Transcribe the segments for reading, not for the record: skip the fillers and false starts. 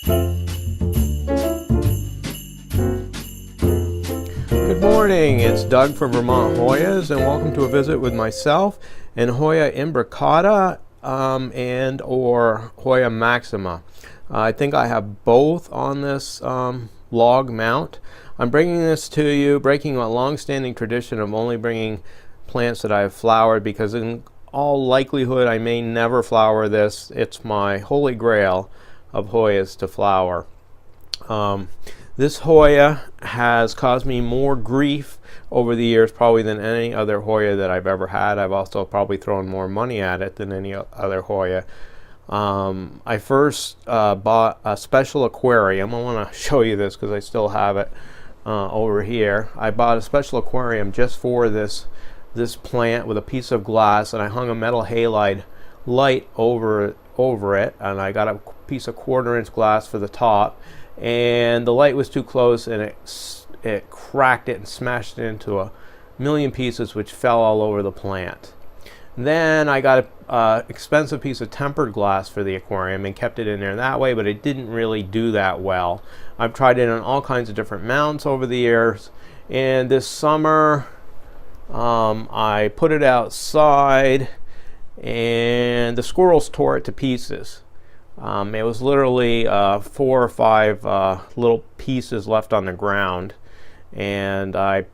Good morning, it's Doug from Vermont Hoyas, and welcome to a visit with myself and Hoya imbricata and or Hoya maxima. I think I have both on this log mount. I'm bringing this to you, breaking a long-standing tradition of only bringing plants that I have flowered, because in all likelihood I may never flower this. It's my holy grail of Hoyas to flower. This Hoya has caused me more grief over the years probably than any other Hoya that I've ever had. I've also probably thrown more money at it than any other Hoya. I first bought a special aquarium. I want to show you this because I still have it over here. I bought a special aquarium just for this plant with a piece of glass, and I hung a metal halide light over it, and I got a piece of 1/4 inch glass for the top, and the light was too close, and it cracked it and smashed it into a million pieces, which fell all over the plant. Then I got an expensive piece of tempered glass for the aquarium and kept it in there that way, but it didn't really do that well. I've tried it on all kinds of different mounts over the years, and this summer I put it outside and the squirrels tore it to pieces. It was literally 4 or 5 little pieces left on the ground, and I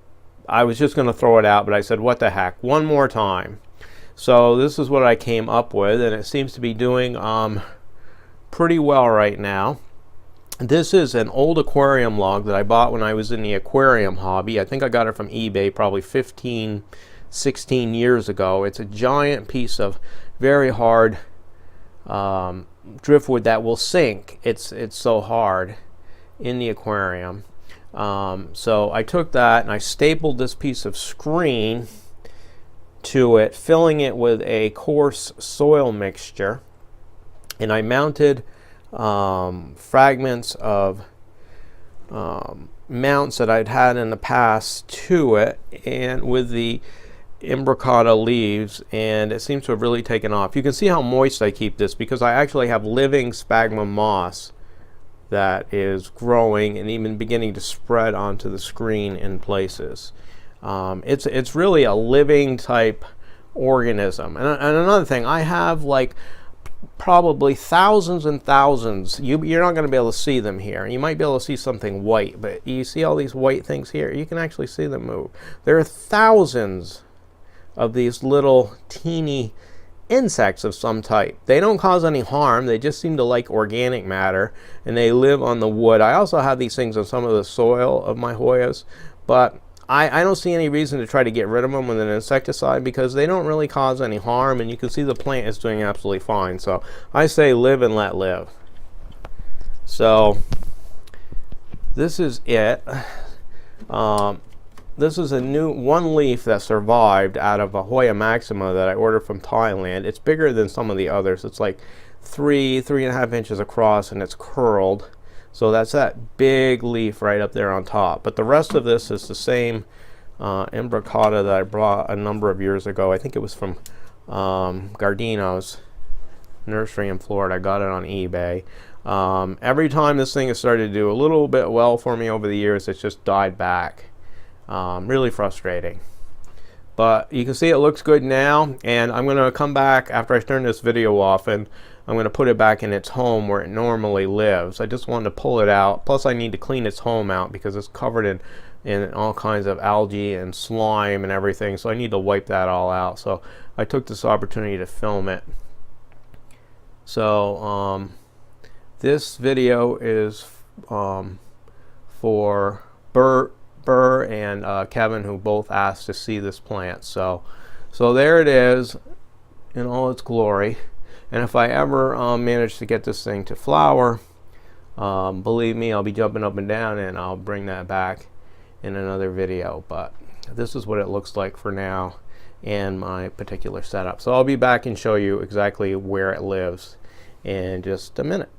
was just going to throw it out, but I said, what the heck, one more time. So this is what I came up with, and it seems to be doing pretty well right now. This is an old aquarium log that I bought when I was in the aquarium hobby. I think I got it from eBay probably 15, 16 years ago. It's a giant piece of very hard driftwood that will sink. It's so hard in the aquarium. So I took that and I stapled this piece of screen to it, filling it with a coarse soil mixture, and I mounted fragments of mounts that I'd had in the past to it, and with the imbricata leaves, and it seems to have really taken off. You can see how moist I keep this because I actually have living sphagnum moss that is growing and even beginning to spread onto the screen in places. It's really a living type organism. And another thing, I have like probably thousands and thousands. You're not going to be able to see them here. You might be able to see something white, but you see all these white things here? You can actually see them move. There are thousands of these little teeny insects of some type. They don't cause any harm. They just seem to like organic matter, and they live on the wood. I also have these things on some of the soil of my Hoyas, but I don't see any reason to try to get rid of them with an insecticide because they don't really cause any harm, and you can see the plant is doing absolutely fine. So I say live and let live. So this is it. This is a new one leaf that survived out of a Hoya maxima that I ordered from Thailand. It's bigger than some of the others. It's like 3.5 inches across, and it's curled. So that's that big leaf right up there on top. But the rest of this is the same imbricata that I brought a number of years ago. I think it was from Gardino's nursery in Florida. I got it on eBay. Every time this thing has started to do a little bit well for me over the years, it's just died back. Really frustrating. But you can see it looks good now, and I'm going to come back after I turn this video off, and I'm going to put it back in its home where it normally lives. I just wanted to pull it out. Plus I need to clean its home out because it's covered in all kinds of algae and slime and everything, so I need to wipe that all out. So I took this opportunity to film it. So this video is for Burr and Kevin, who both asked to see this plant. So there it is in all its glory. And if I ever manage to get this thing to flower, believe me, I'll be jumping up and down, and I'll bring that back in another video. But this is what it looks like for now in my particular setup. So I'll be back and show you exactly where it lives in just a minute.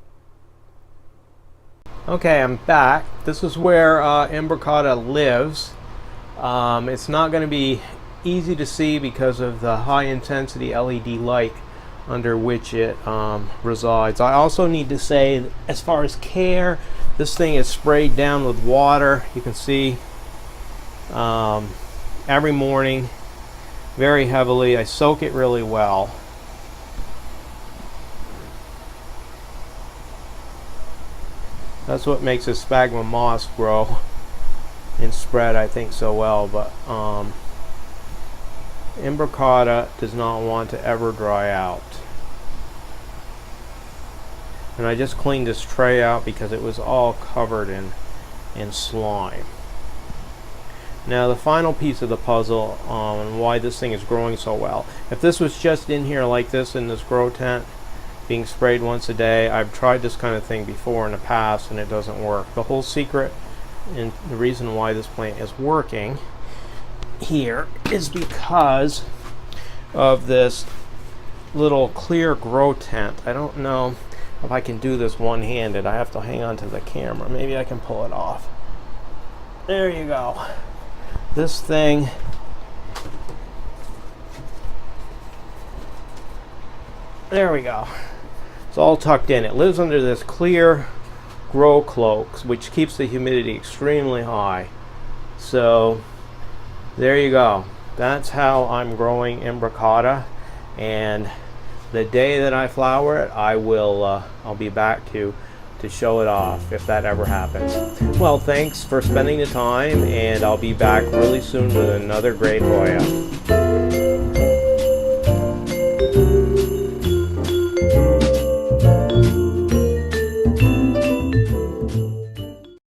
Okay, I'm back. This is where imbricata lives. It's not going to be easy to see because of the high intensity LED light under which it resides. I also need to say, as far as care, this thing is sprayed down with water. You can see every morning, very heavily. I soak it really well. That's what makes a sphagnum moss grow and spread, I think, so well. But imbricata does not want to ever dry out. And I just cleaned this tray out because it was all covered in slime. Now the final piece of the puzzle on why this thing is growing so well. If this was just in here like this in this grow tent, being sprayed once a day, I've tried this kind of thing before in the past and it doesn't work. The whole secret and the reason why this plant is working here is because of this little clear grow tent. I don't know if I can do this one-handed. I have to hang on to the camera. Maybe I can pull it off. There you go. This thing there we go. It's all tucked in. It lives under this clear grow cloak, which keeps the humidity extremely high. So there you go. That's how I'm growing imbricata, and the day that I flower it, I'll be back to show it off if that ever happens. Well, thanks for spending the time, and I'll be back really soon with another great Hoya.